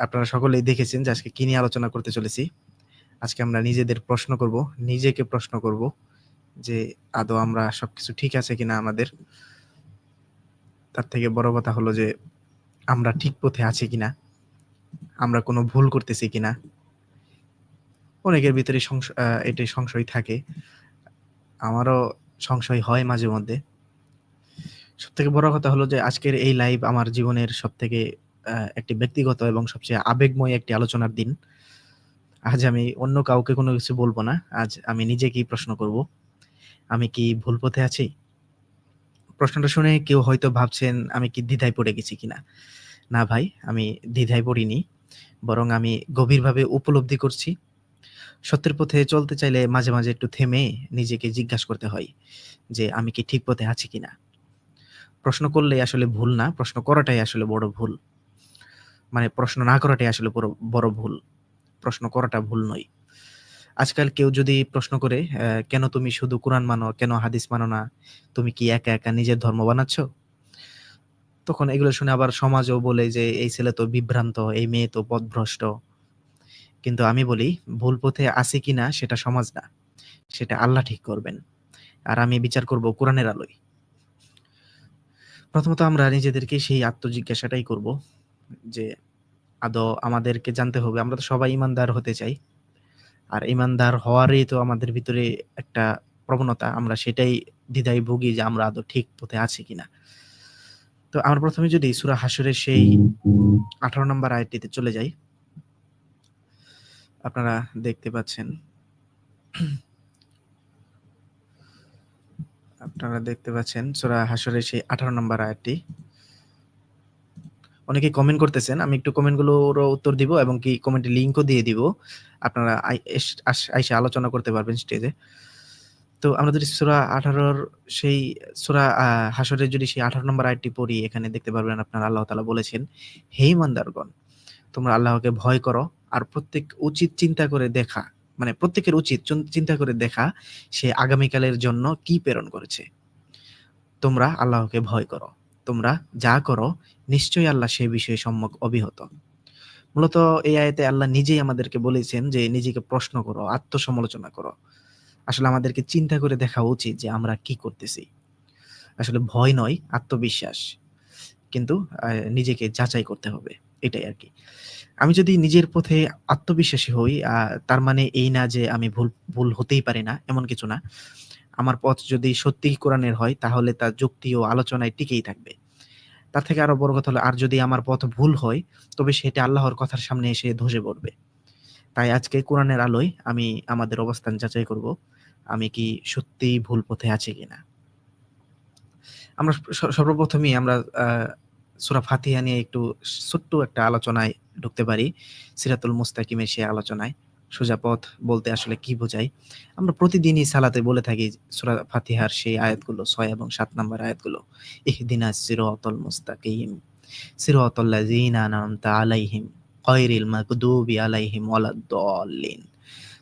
আপনারা সকলেই দেখেছেন যে আজকে কি নিয়ে আলোচনা করতে চলেছি। আজকে আমরা নিজেদের প্রশ্ন করব, নিজেকে প্রশ্ন করব যে আদৌ আমরা সবকিছু ঠিক আছে কিনা আমাদের। তার থেকে বড় কথা হলো যে আমরা ঠিক পথে আছি কিনা, আমরা কোনো ভুল করতেছি কিনা। অনেকের ভিতরে এটাই সংশয় থাকে, আমারও সংশয় হয় মাঝে মধ্যে। সবথেকে বড় কথা হলো যে আজকের এই লাইভ আমার জীবনের সবথেকে একটি ব্যক্তিগত এবং সবচেয়ে আবেগময় একটি আলোচনার দিন। আজ আমি অন্য কাউকে কোনো কিছু বলবো না, আজ আমি নিজেকেই প্রশ্ন করব, আমি কি ভুল পথে আছি? প্রশ্নটা শুনে কেউ হয়তো ভাবছেন আমি কি দ্বিধায় পড়ে গেছি কিনা। না ভাই, আমি দ্বিধায় পড়িনি, বরং আমি গভীরভাবে উপলব্ধি করছি সত্যের পথে চলতে চাইলে মাঝে মাঝে একটু থেমে নিজেকে জিজ্ঞাসা করতে হয় যে আমি কি ঠিক পথে আছি কিনা। প্রশ্ন করলে আসলে ভুল না, প্রশ্ন করাটাই আসলে বড় ভুল। মানে প্রশ্ন না করাটাই আসলে বড় বড় ভুল, প্রশ্ন করাটা ভুল নয়। আজকাল কেউ যদি প্রশ্ন করে কেন তুমি শুধু কোরআন মানো, কেন হাদিস মানো না, তুমি কি একা একা নিজের ধর্ম বানাচ্ছ, তখন এগুলো শুনে আবার সমাজও বলে যে এই ছেলে তো বিভ্রান্ত, এই মেয়ে তো পথভ্রষ্ট। কিন্তু আমি বলি, ভুল পথে আছি কিনা সেটা সমাজ না, সেটা আল্লাহ ঠিক করবেন, আর আমি বিচার করব কোরআনের আলোয়। প্রথমত আমরা নিজেদেরকে সেই আত্মজিজ্ঞাসাটাই করব যে আদৌ আমাদেরকে জানতে হবে, আমরা তো সবাই ইমানদার হতে চাই, আর ইমানদার হওয়ারই তো আমাদের ভিতরে একটা প্রবণতা, আমরা সেটাই দ্বিধায় ভুগি যে আমরা আদৌ ঠিক পথে আছি কিনা। তো আমরা প্রথমে যদি সূরা হাশরের সেই 18 নম্বর আয়াতটিতে চলে যাই, আপনারা দেখতে পাচ্ছেন, সূরা হাশরের সেই 18 নম্বর আয়াতটি। অনেকে কমেন্ট করতেছেন, আমি একটু কমেন্টগুলোরও উত্তর দিব এবং কি কমেন্টে লিংকও দিয়ে দিব, আপনারা আইসা আলোচনা করতে পারবেন স্টেজে। তো আমরা যদি সূরা 18 সেই সূরা হাশরের যদি সেই 18 নম্বর আয়াতটি পড়ি, এখানে দেখতে পারবেন আপনারা আল্লাহ তাআলা বলেছেন, হে ঈমানদারগণ, তোমরা আল্লাহকে ভয় করো আর প্রত্যেক উচিত চিন্তা করে দেখা, মানে প্রত্যেকের উচিত চিন্তা করে দেখা সে আগামীকালের জন্য কি প্রেরণ করেছে। তোমরা আল্লাহকে ভয় করো, তোমরা যা করো নিশ্চয়ই আল্লাহ সে বিষয়ে সম্যক অবিহত। মূলত এই আয়াতে আল্লাহ নিজেই আমাদেরকে বলেছেন যে নিজেকে প্রশ্ন করো, আত্মসমালোচনা করো। আসলে আমাদেরকে চিন্তা করে দেখা উচিত যে আমরা কি করতেছি। আসলে ভয় নয়, আত্মবিশ্বাস। কিন্তু নিজেকে যাচাই করতে হবে, এটাই আরকি। আমি যদি নিজের পথে আত্মবিশ্বাসী হই, তার মানে এই না যে আমি ভুল হতেই পারি না, এমন কিছু না। আমার পথ যদি সত্যিই কোরআনের হয় তাহলে তা যুক্তি ও আলোচনায় টিকেই থাকবে। তার থেকে আরো বড় কথা হলো, আর যদি আমার পথ ভুল হয় তবে সেটা আল্লাহর কথার সামনে এসে ধসে পড়বে। তাই আজকে কোরআনের আলোয় আমি আমাদের অবস্থান যাচাই করব, আমি কি সত্যিই ভুল পথে আছি কিনা। আমরা সর্বপ্রথমেই আমরা সূরা ফাতিহা নিয়ে একটু ছোট্ট একটা আলোচনায় ঢুকতে পারি। সিরাতুল মুস্তাকিমের সেই আলোচনায়। সোজা পথ বলতে আসলে কি বোঝায়? আমরা প্রতিদিনই সালাতে বলে থাকি সূরা ফাতিহার সেই আয়াতগুলো, ৬ এবং ৭ নাম্বার আয়াতগুলো। ইহদিনাস সিরাতাল মুস্তাকিম, সিরাতাল লাযিনা আন'আমতা আলাইহিম, গায়রিল মাগদুবি আলাইহিম ওয়ালাদ-দাল্লিন।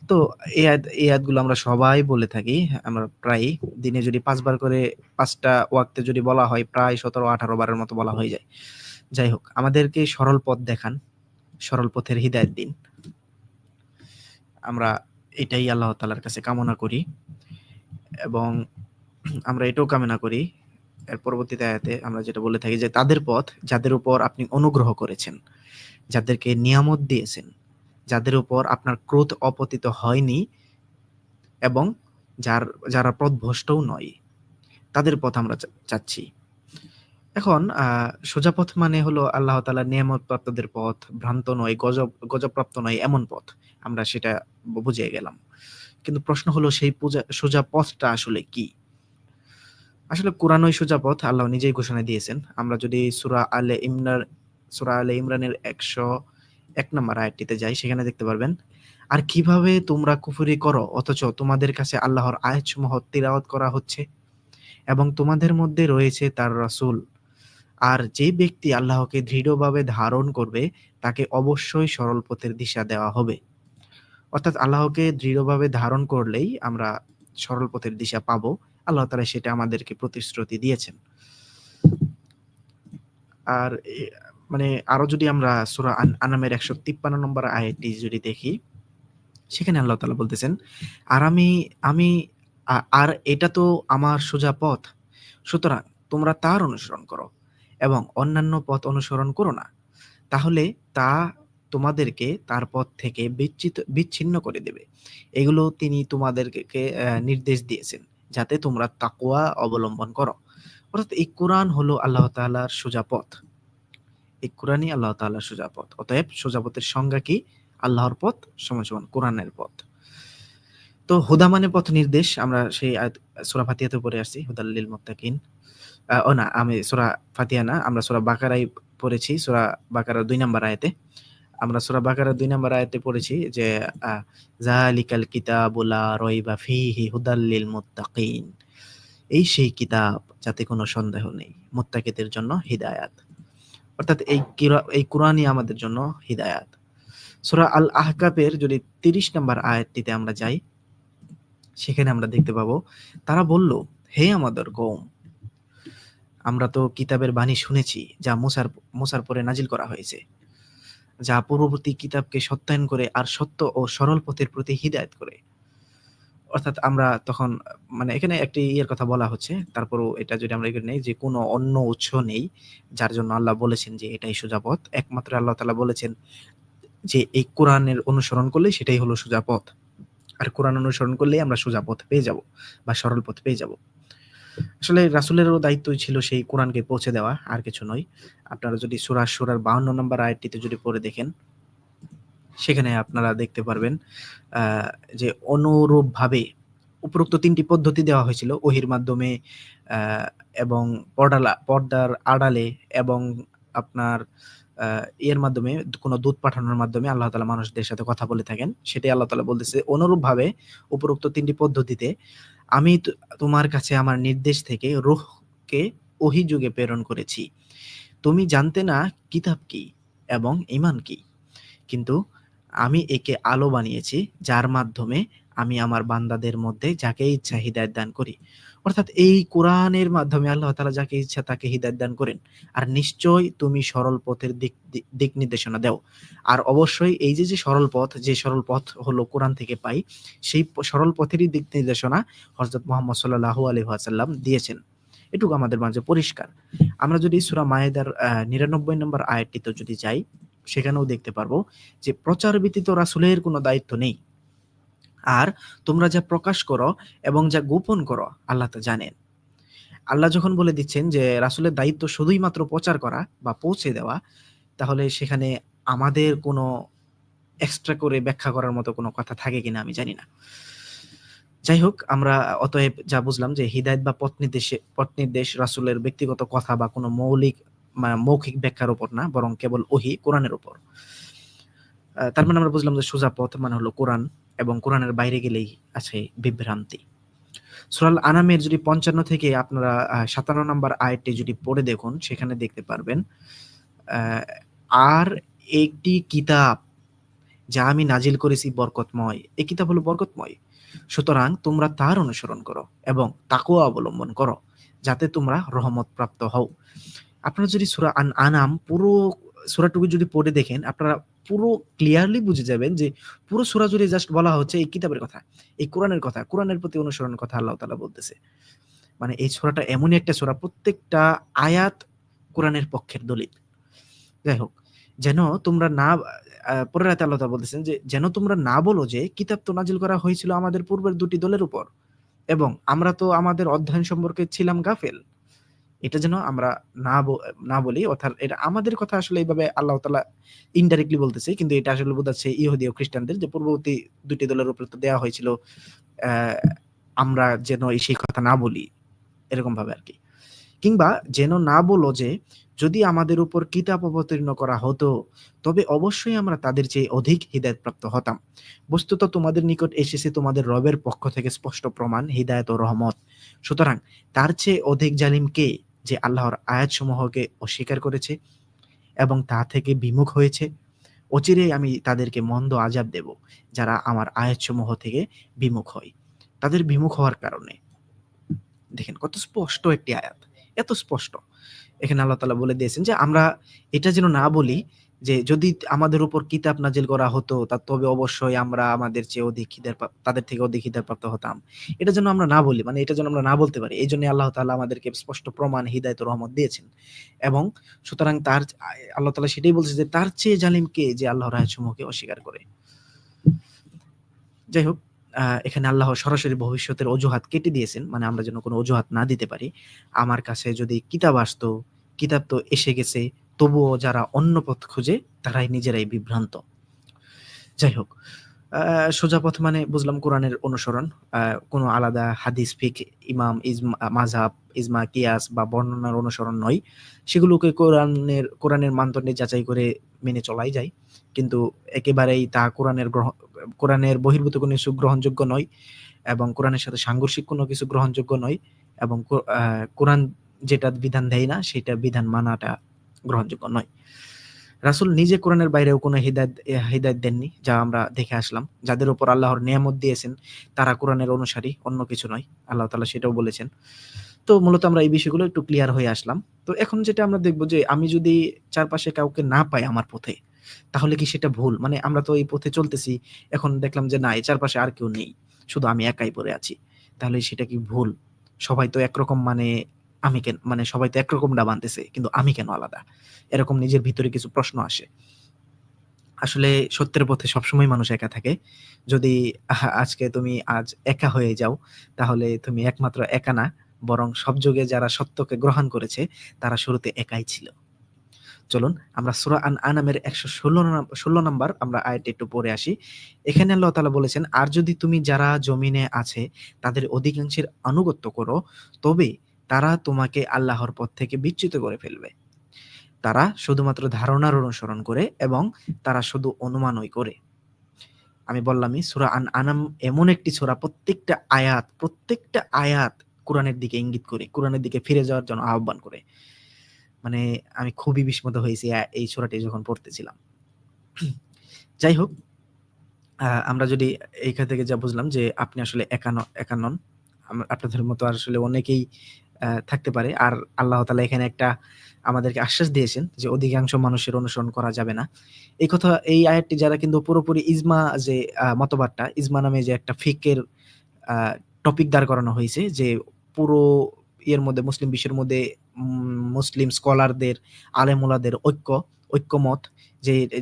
তো এই আয়াতগুলো আমরা সবাই বলে থাকি। আমরা প্রায়ই দিনে যদি ৫ বার করে ৫ টা ওয়াক্তে যদি বলা হয়, প্রায় ১৭-১৮ বারের মতো বলা হয়ে যায়। যাই হোক, আমাদেরকে সরল পথ দেখান, সরল পথের হিদায়াত দিন। আমরা এটাই আল্লাহ তাআলার কাছে কামনা করি এবং আমরা এটাও কামনা করি, এর পরবর্তীতে আয়াতে আমরা যেটা বলে থাকি যে তাদের পথ যাদের উপর আপনি অনুগ্রহ করেছেন, যাদেরকে নিয়ামত দিয়েছেন, যাদের উপর আপনার ক্রোধ অপতিত হয়নি এবং যারা পথভ্রষ্টও নয়, তাদের পথ আমরা চাচ্ছি। এখন সোজা পথ মানে হলো আল্লাহ তাআলার নিয়ামত প্রাপ্তদের পথ, ভ্রান্ত নয়, গজবপ্রাপ্ত নয় এমন পথ। আমরা সেটা বুঝে গেলাম। কিন্তু প্রশ্ন হলো সেই সোজা পথটা আসলে কি? আসলে কোরআনই সোজা পথ, আল্লাহ নিজেই ঘোষণা দিয়েছেন। আমরা যদি সূরা আলে ইমরানের ১০১ নম্বর আয়াতটিতে যাই, সেখানে দেখতে পারবেন, আর কিভাবে তোমরা কুফরি করো অথচ তোমাদের কাছে আল্লাহর আয়াতসমূহ তিলাওয়াত করা হচ্ছে এবং তোমাদের মধ্যে রয়েছে তার রাসূল। আর যে ব্যক্তি আল্লাহকে দৃঢ়ভাবে ধারণ করবে তাকে অবশ্যই সরল পথের দিশা দেওয়া হবে। অর্থাৎ আল্লাহকে দৃঢ়ভাবে ধারণ করলেই আমরা সরল পথের দিশা পাবো। আল্লাহ তাআলা সেটা আমাদেরকে প্রতিশ্রুতি দিয়েছেন। আর মানে আরো যদি আমরা সূরা আনামের 153 নম্বর আয়াতটি যদি দেখি, সেখানে আল্লাহ তাআলা বলতেছেন, আর আমি আর এটা তো আমার সোজা পথ, সুতরাং তোমরা তার অনুসরণ করো এবং অন্যান্য পথ অনুসরণ করো না, তাহলে তা তোমাদেরকে তার পথ থেকে বিচ্ছিন্ন করে দেবে। এগুলো তিনি তোমাদেরকে নির্দেশ দিয়েছেন যাতে তোমরা তাকওয়া অবলম্বন করো। অর্থাৎ এই কোরআন হলো আল্লাহ তাআলার সোজা পথ। এই কোরআনই আল্লাহ তাআলার সোজা পথ। অতএব সোজা পথের সংজ্ঞা কি? আল্লাহর পথ সমান সমান কোরআনের পথ। তো হুদা মানে পথ নির্দেশ, আমরা সেই আয়াত সূরা ফাতিহাতে পড়ে আসছি, হুদাল লিল মুত্তাকিন। ও না, আমি সূরা ফাতিহা না, আমরা সূরা বাকারায় পড়েছি, সূরা বাকারার ২ নম্বর আয়াতে। আমরা সূরা বাকারার ২ নম্বর আয়াতে পড়েছি যে আ যালিকাল কিতাবু লা রাইবা ফীহি হুদাল লিল মুত্তাকিন। এই সেই কিতাব যাতে কোনো সন্দেহ নেই, মুত্তাকিদের জন্য হিদায়াত। অর্থাৎ এই কোরআনই আমাদের জন্য হিদায়াত। সূরা আল আহকাফের যদি ৩০ নম্বর আয়াতটিতে আমরা যাই, সেখানে আমরা দেখতে পাবো, তারা বলল, হে আমাদের কওম, আমরা তো কিতাবের বাণী শুনেছি যা মুসার পরে নাজিল করা হয়েছে, যা পূর্ববর্তী কিতাবকে সত্যায়ন করে আর সত্য ও সরল পথের প্রতি হিদায়াত করে। অর্থাৎ আমরা তখন মানে এখানে একটি ইয়ের কথা বলা হচ্ছে, তারপরও এটা যদি আমরা এখানে নেই যে কোনো অন্য উৎস নেই যার জন্য আল্লাহ বলেছেন যে এটাই সোজা পথ। একমাত্র আল্লাহ তাআলা বলেছেন যে এই কোরআনের অনুসরণ করলে সেটাই হলো সোজা পথ। আর কোরআন অনুসরণ করলেই আমরা সোজা পথ পেয়ে যাব বা সরল পথ পেয়ে যাব। আসলে রাসূলেরও দায়িত্বই ছিল সেই কোরআনকে পৌঁছে দেওয়া, আর কিছু নয়। আপনারা যদি সূরা শুরার 52 নম্বর আয়াতটিতে যদি পড়ে দেখেন, সেখানে আপনারা দেখতে পারবেন যে অনুরূপভাবে উপরোক্ত ৩টি পদ্ধতি দেওয়া হয়েছিল ওহীর মাধ্যমে, আ এবং পর্দার আড়ালে, এবং আপনার ইয়ের মাধ্যমে, কোনো দূত পাঠানোর মাধ্যমে আল্লাহ তাআলা মানুষদের সাথে কথা বলে থাকেন। সেটাই আল্লাহ তাআলা বলতেছে, অনুরূপভাবে উপরোক্ত ৩টি পদ্ধতিতে আমি তোমার কাছে আমার নির্দেশ থেকে রূহকে ওহী যুগে প্রেরণ করেছি। তুমি জানতে না কিতাব কি এবং ঈমান কি, কিন্তু আমি একে আলো বানিয়েছি যার মাধ্যমে আমি আমার বান্দাদের মধ্যে যাকে ইচ্ছা হিদায়াত দান করি। অর্থাৎ এই কোরআনের মাধ্যমে আল্লাহ তাআলা যাকে ইচ্ছা তাকে হিদায়াত দান করেন। আর নিশ্চয় তুমি সরল পথের দিক নির্দেশনা দাও। আর অবশ্যই এই যে সরল পথ হলো কোরআন থেকে পাই, সেই সরল পথেরই দিক নির্দেশনা হযরত মুহাম্মদ সাল্লাল্লাহু আলাইহি ওয়াসাল্লাম দিয়েছেন। এটুকু আমাদের মাঝে পরিষ্কার। আমরা যদি সূরা মায়েদার ৯৯ নম্বর আয়াতটিতে যদি যাই, সেখানেও দেখতে পারবো যে প্রচার ব্যতীত রাসূলের কোনো দায়িত্ব নেই। আর তোমরা যা প্রকাশ করো এবং যা গোপন করো আল্লাহ তা জানেন। আল্লাহ যখন বলে দিচ্ছেন যে রাসূলের দায়িত্ব শুধুই মাত্র প্রচার করা বা পৌঁছে দেওয়া, তাহলে সেখানে আমাদের কোনো এক্সট্রা করে ব্যাখ্যা করার মতো কোনো কথা থাকে কিনা আমি জানি না। যাই হোক, আমরা অতএব যা বুঝলাম যে হিদায়াত বা পথ নির্দেশ রাসূলের ব্যক্তিগত কথা বা কোনো মৌখিক ব্যাখ্যার উপর না, বরং কেবল ওহী কোরআনের উপর। তার মানে আমরা বুঝলাম যে সোজা পথ মানে হলো কোরআন, এবং কোরআনের বাইরে গেলেই আছে বিভ্রান্তি। সূরা আল আনামের যদি ৫৫ থেকে আপনারা ৫৭ নম্বর আয়াতটি যদি পড়ে দেখুন, সেখানে দেখতে পারবেন, আ আর একটি কিতাব যা আমি নাজিল করেছি বরকতময়। এই কিতাব হলো বরকতময়। সুতরাং তোমরা তার অনুসরণ করো এবং তাকওয়া অবলম্বন করো, যাতে তোমরা রহমত প্রাপ্ত হও। আপনারা যদি সূরা আনাম পুরো সূরাটুকু যদি পড়ে দেখেন, আপনারা পুরো ক্লিয়ারলি বুঝে যাবেন যে পুরো সূরা জুড়ে জাস্ট বলা হচ্ছে এই কিতাবের কথা, এই কোরআনের কথা, কোরআনের প্রতি অনুসরণের কথা আল্লাহ তাআলা বলতেছে। মানে এই সূরাটা এমনই একটা সূরা, প্রত্যেকটা আয়াত কোরআনের পক্ষের দলিল। যাই হোক, যেন তোমরা না পরের আয়াতে আল্লাহ তাআলা বলতেছেন যে যেন তোমরা না বলো যে কিতাব তো নাজিল করা হয়েছিল আমাদের পূর্বের ২ টি দলের উপর, এবং আমরা তো আমাদের অধ্যয়ন সম্পর্কে ছিলাম গাফেল। এটা যেন আমরা না বলি, অর্থাৎ এটা আমাদের কথা আসলে এইভাবে আল্লাহ তাআলা ইনডাইরেক্টলি বলতেছে, কিন্তু এটা আসলে বোঝাচ্ছে ইহুদি ও খ্রিস্টানদের, যে পূর্ববর্তী ২ টি দলের উপর তো দেয়া হয়েছিল, আ আমরা যেন সেই কথা না বলি, এরকম ভাবে আরকি। কিংবা যেন না বলো যে যদি আমাদের উপর কিতাব অবতীর্ণ করা হতো, তবে অবশ্যই আমরা তাদের চেয়ে অধিক হিদায়াতপ্রাপ্ত হতাম। বস্তুত তোমাদের নিকট এসেছে তোমাদের রবের পক্ষ থেকে স্পষ্ট প্রমাণ, হিদায়াত ও রহমত। সুতরাং তার চেয়ে অধিক জালিম কে, যে আল্লাহর আয়াতসমূহকে অস্বীকার করেছে এবং তা থেকে বিমুখ হয়েছে? অচিরেই আমি তাদেরকে মন্দ আযাব দেব, যারা আমার আয়াতসমূহ থেকে বিমুখ হয়। তাদের বিমুখ হওয়ার কারণে দেখেন কত স্পষ্ট একটি আয়াত, এত স্পষ্ট। এখানে আল্লাহ তাআলা বলে দিয়েছেন যে আমরা এটা যেন না বলি যে যদি আমাদের উপর কিতাব নাজিল করা হতো তবে অবশ্যই আমরা আমাদের চেয়ে অধিক তাদের থেকে অধিক খিদারপ্রাপ্ত হতাম। এটা যেন আমরা না বলি, মানে এটা যেন আমরা না বলতে পারি। এইজন্যই আল্লাহ তাআলা আমাদেরকে স্পষ্ট প্রমাণ হিদায়াত ও রহমত দিয়েছেন। এবং সুতরাং আল্লাহ তাআলা সেটাই বলছে যে তার চেয়ে জালিম কে যে আল্লাহর আয়াতসমূহকে অস্বীকার করে। যাই হোক, এখানে আল্লাহ সরাসরি ভবিষ্যতের অজুহাত কেটে দিয়েছেন, মানে আমরা যেন কোনো অজুহাত না দিতে পারি। আমার কাছে যদি কিতাব আসতো, কিতাব তো এসে গেছে, তবুও যারা অন্য পথ খুঁজে তারাই নিজেরাই বিভ্রান্ত। যাই হোক, সোজা পথ মানে বুঝলাম কোরআনের অনুসরণ। কোনো আলাদা হাদিস, ফিকহ, ইমাম, মাযহাব, ইজমা, কিয়াস বা বর্ণনার অনুসরণ নয়। সেগুলোকে কোরআনের মানদণ্ডে যাচাই করে মেনে চলাই যায়। কিন্তু একেবারেই তা কোরআনের বহির্ভূত কোনো কিছু গ্রহণযোগ্য নয়, এবং কোরআনের সাথে সাংঘর্ষিক কোনো কিছু গ্রহণযোগ্য নয়, এবং কোরআন যেটা বিধান দেয় না সেটা বিধান মানাটা গ্রহণযোগ্য নয়। রাসূল নিজে কোরআনের বাইরেও কোনো হিদায়াত দেননি, যা আমরা দেখে আসলাম। যাদের উপর আল্লাহর নিয়ামত দিয়েছেন তারা কোরআনের অনুসারী, অন্য কিছু নয়। আল্লাহ তাআলা সেটাও বলেছেন। তো মূলত আমরা এই বিষয়গুলো একটু ক্লিয়ার হয়ে আসলাম। তো এখন যেটা আমরা দেখব যে আমি যদি চারপাশে কাউকে না পাই আমার পথে, তাহলে কি সেটা ভুল? মানে আমরা তো এই পথে চলতেছি, এখন দেখলাম যে না, এই চারপাশে আর কেউ নেই, শুধু আমি একাই পড়ে আছি। তাহলে সেটা কি ভুল? সবাই তো একরকম, মানে আমি কেন, মানে সবাই তো একরকম ডাব আনতেছে, কিন্তু আমি কেন আলাদা? এরকম নিজের ভিতরে কিছু প্রশ্ন আসে। আসলে সত্যের পথে সবসময় মানুষ একা থাকে। যদি আজকে তুমি একা হয়ে যাও, তাহলে তুমি একমাত্র একা না, বরং সব যুগে যারা সত্যকে গ্রহণ করেছে তারা শুরুতে একাই ছিল। চলুন আমরা সূরা আনআমের ১১৬ নাম্বার আমরা আয়াতটি একটু পড়ে আসি। এখানে আল্লাহ তাআলা বলেছেন, আর যদি তুমি যারা জমিনে আছে তাদের অধিকাংশের আনুগত্য করো, তবে তারা তোমাকে আল্লাহর পথ থেকে বিচ্যুত করে ফেলবে। তারা শুধুমাত্র ধারণার অনুসরণ করে এবং তারা শুধু অনুমানই করে। আমি বললামই, সূরা আনআম এমন একটি সূরা, প্রত্যেকটা আয়াত কোরআনের দিকে ইঙ্গিত করে, কোরআনের দিকে ফিরে যাওয়ার জন্য আহ্বান করে। মানে আমি খুবই বিস্মিত হয়েছি এই সূরাটি যখন পড়তেছিলাম। যাই হোক, আমরা যদি এইখান থেকে যা বুঝলাম যে আপনি আসলে একা নন। আপনাদের মতো আসলে অনেকেই থাকতে পারে। আর আল্লাহ তাআলা এখানে একটা আমাদেরকে আশ্বাস দিয়েছেন যে অধিকাংশ মানুষের অনুসরণ করা যাবে না। এই আয়াতটি যারা কিন্তু পুরোপুরি ইজমা, যে মতবাদটা, ইজমা নামে যে একটা ফিকহের আ টপিক দাঁড় করানো হয়েছে, যে পুরো ইয়ের মধ্যে, মুসলিম বিশ্বের মধ্যে মুসলিম স্কলারদের, আলেম-ওলামাদের ঐক্যমত,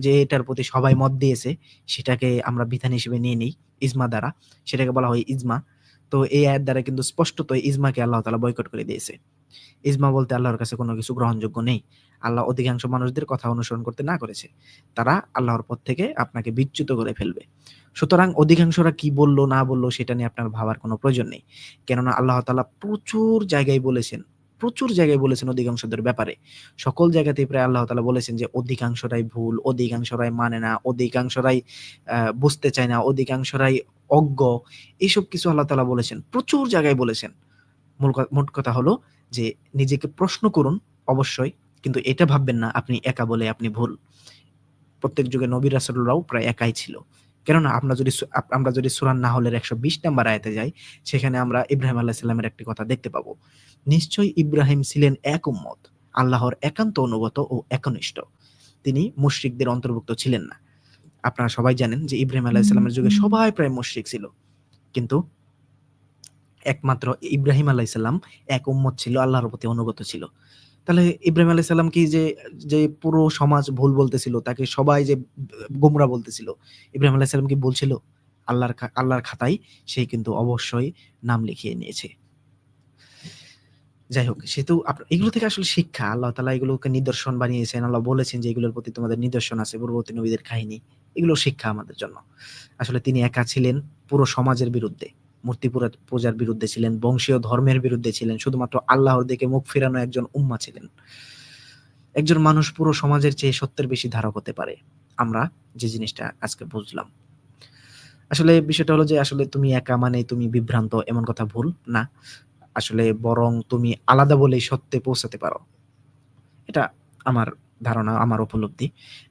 যে এটার প্রতি সবাই মত দিয়েছে, সেটাকে আমরা বিধান হিসেবে নিয়ে নিই ইজমা দ্বারা। সেটাকে বলা হয় ইজমা। তো এই আয়াত দ্বারা কিন্তু স্পষ্টতই ইজমাকে আল্লাহ তাআলা বয়কট করে দিয়েছে। ইজমা বলতে আল্লাহর কাছে কোনো কিছু গ্রহণযোগ্য নেই। আল্লাহ অধিকাংশ মানুষদের কথা অনুসরণ করতে না করেছে। তারা আল্লাহর পথ থেকে আপনাকে বিচ্যুত করে ফেলবে। সুতরাং অধিকাংশরা কি বলল না বলল সেটা নিয়ে আপনার ভাবার কোনো প্রয়োজন নেই। কেননা আল্লাহ তাআলা প্রচুর জায়গায় বলেছেন অধিকাংশদের ব্যাপারে। সকল জায়গাতেই প্রায় আল্লাহ তাআলা বলেছেন যে অধিকাংশরাই ভুল, অধিকাংশরাই মানে না, অধিকাংশরাই বুঝতে চায় না, অধিকাংশরাই অজ্ঞ। এইসব কিছু আল্লাহ তাআলা বলেছেন। প্রচুর জায়গায় বলেছেন। মোট কথা হলো যে নিজেকে প্রশ্ন করুন অবশ্যই, কিন্তু এটা ভাববেন না আপনি একা বলে আপনি ভুল। প্রত্যেক যুগে নবী রাসূলরাও প্রায় একাই ছিল। কেননা আমরা যদি সূরা নাহলের ১২০ নাম্বার আয়াতে যাই, সেখানে আমরা ইব্রাহিম আলাইহিস সালামের একটি কথা দেখতে পাবো। নিশ্চয়ই ইব্রাহিম ছিলেন এক উম্মত, আল্লাহর একান্ত অনুগত ও একনিষ্ঠ। তিনি মুশরিকদের অন্তর্ভুক্ত ছিলেন না। আপনারা সবাই জানেন যে ইব্রাহিম আলাইহিস সালামের যুগে সবাই প্রায় মুশরিক ছিল। কিন্তু একমাত্র ইব্রাহিম আলাইহিস সালাম এক উম্মত ছিল, আল্লাহর প্রতি অনুগত ছিল। তাহলে ইব্রাহিম আলাইহিস সালাম কি যে পুরো সমাজ ভুল বলতেছিল, তাকে সবাই যে গোমরা বলতেছিল, ইব্রাহিম আলাইহিস সালাম কি বলছিল? আল্লাহর খাতায় সে কিন্তু অবশ্যই নাম লিখিয়ে নিয়েছে। যাই হোক, সে তো এগুলো থেকে আসলে শিক্ষা, আল্লাহ তাআলা এগুলোকে নিদর্শন বানিয়েছেন। আল্লাহ বলেছেন যে এগুলোর প্রতি তোমাদের নিদর্শন আছে, পূর্ববর্তী নবীদের কাহিনী। এগুলো শিক্ষা আমাদের জন্য। আসলে তিনি একা ছিলেন পুরো সমাজের বিরুদ্ধে। পূজার বিরুদ্ধে ছিলেন, বংশীয় ধর্মের বিরুদ্ধে ছিলেন। শুধুমাত্র আল্লাহর দিকে মুখ ফিরানো একজন উম্মাহ ছিলেন। একজন মানুষ পুরো সমাজের চেয়ে সত্যের বেশি ধারক হতে পারে। আমরা যে জিনিসটা আজকে বুঝলাম। আসলে বিষয়টা হলো যে আসলে তুমি একা মানে তুমি বিভ্রান্ত, এমন কথা ভুল না। আসলে বরং তুমি আলাদা বলেই সত্যে পৌঁছাতে পারো। এটা আমার ধারণা, আমার উপলব্ধি।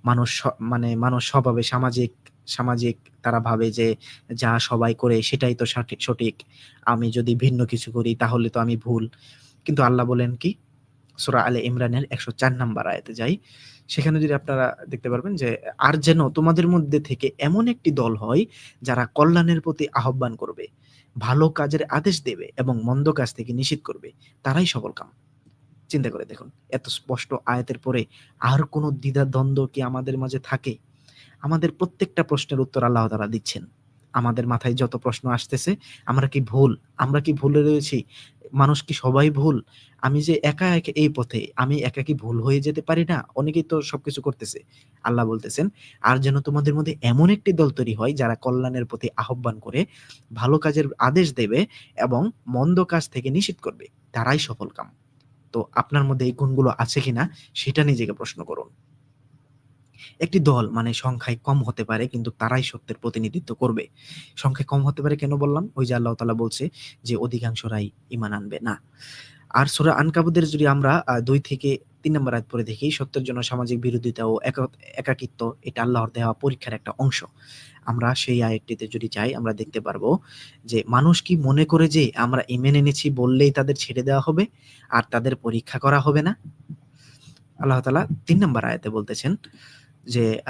মানুষ স্বভাবে সামাজিক তারা ভাবে যে যা সবাই করে সেটাই তো সঠিক। আমি যদি ভিন্ন কিছু করি তাহলে তো আমি ভুল। কিন্তু আল্লাহ বলেন কি? সূরা আলে ইমরানের ১০৪ নম্বর আয়াতে যাই, সেখানে যদি আপনারা দেখতে পারবেন যে, আর যেন তোমাদের মধ্যে থেকে এমন একটি দল হয় যারা কল্যাণের প্রতি আহ্বান করবে, ভালো কাজের আদেশ দেবে এবং মন্দ কাজ থেকে নিষেধ করবে, তারাই সফলকাম। চিন্তা করে দেখুন, এত স্পষ্ট আয়াতের পরে আর কোনো দ্বিধা-দ্বন্দ্ব কি আমাদের মাঝে থাকে? আমাদের প্রত্যেকটা প্রশ্নের উত্তর আল্লাহ তাআলা দিচ্ছেন। আমাদের মাথায় যত প্রশ্ন আসতেছে, আমরা কি ভুল? আমরা কি ভুলে রয়েছি? মানুষ কি সবাই ভুল? আমি যে একা এই পথে, আমি একা কি ভুল হয়ে যেতে পারি না? অনেকেই তো সবকিছু করতেছে। আল্লাহ বলতেছেন, "আর যেন তোমাদের মধ্যে এমন একটি দল তৈরি হয় যারা কল্যাণের প্রতি আহ্বান করে, ভালো কাজের আদেশ দেবে এবং মন্দ কাজ থেকে নিষেধ করবে। তারাই সফলকাম।" তো আপনার মধ্যে এই গুণগুলো আছে কিনা সেটা নিজেকে প্রশ্ন করুন। একটি দল মানে সংখ্যায় কম হতে পারে কিন্তু তারাই সত্যের প্রতিনিধিত্ব করবে। সংখ্যায় কম হতে পারে কেন বললাম? ওই যে আল্লাহ তাআলা বলছে যে অধিকাংশরাই ঈমান আনবে না। আর সূরা আনকাবুতের যদি আমরা ২ থেকে ৩ নম্বর আয়াত পড়ে দেখি, সত্যের জন্য সামাজিক বিরোধিতা ও একাকিত্ব এটা আল্লাহর দেওয়া পরীক্ষার একটা অংশ। আমরা সেই আয়াতটিতে যদি যাই আমরা দেখতে পারবো যে, মানুষ কি মনে করে যে আমরা ঈমান এনেছি বললেই তাদের ছেড়ে দেওয়া হবে আর তাদের পরীক্ষা করা হবে না? আল্লাহ তাআলা ৩ নম্বর আয়াতে বলতেছেন যে,